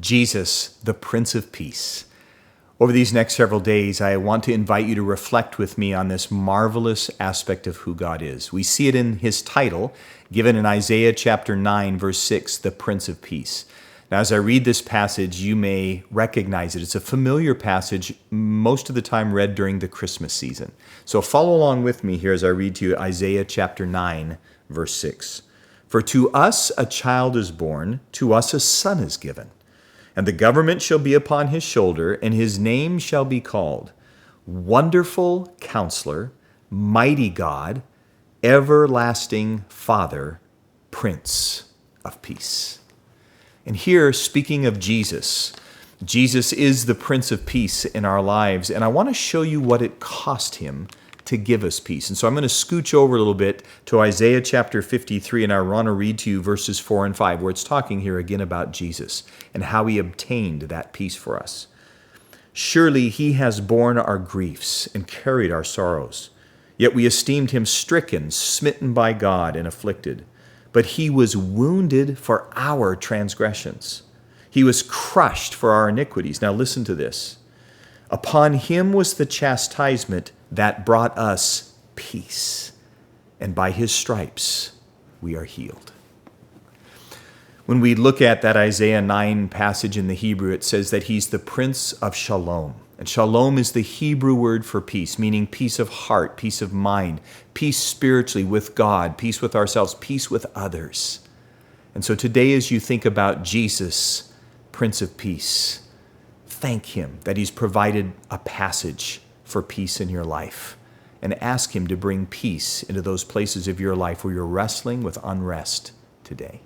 Jesus, the Prince of Peace. Over these next several days, I want to invite you to reflect with me on this marvelous aspect of who God is. We see it in his title, given in Isaiah chapter 9, verse 6, the Prince of Peace. Now, as I read this passage, you may recognize it. It's a familiar passage, most of the time read during the Christmas season. So follow along with me here as I read to you Isaiah chapter 9, verse 6. For to us a child is born, to us a son is given. And the government shall be upon his shoulder, and his name shall be called Wonderful Counselor, Mighty God, Everlasting Father, Prince of Peace. And here, speaking of Jesus, Jesus is the Prince of Peace in our lives, and I want to show you what it cost him to give us peace. And so I'm going to scooch over a little bit to Isaiah chapter 53, and I want to read to you verses 4 and 5, where it's talking here again about Jesus and how he obtained that peace for us. Surely he has borne our griefs and carried our sorrows. Yet we esteemed him stricken, smitten by God, and afflicted. But he was wounded for our transgressions. He was crushed for our iniquities. Now listen to this. Upon him was the chastisement that brought us peace, and by his stripes we are healed. When we look at that Isaiah 9 passage in the Hebrew, it says that he's the Prince of Shalom. And shalom is the Hebrew word for peace, meaning peace of heart, peace of mind, peace spiritually with God, peace with ourselves, peace with others. And so today, as you think about Jesus, Prince of Peace, thank him that he's provided a passage for peace in your life, and ask him to bring peace into those places of your life where you're wrestling with unrest today.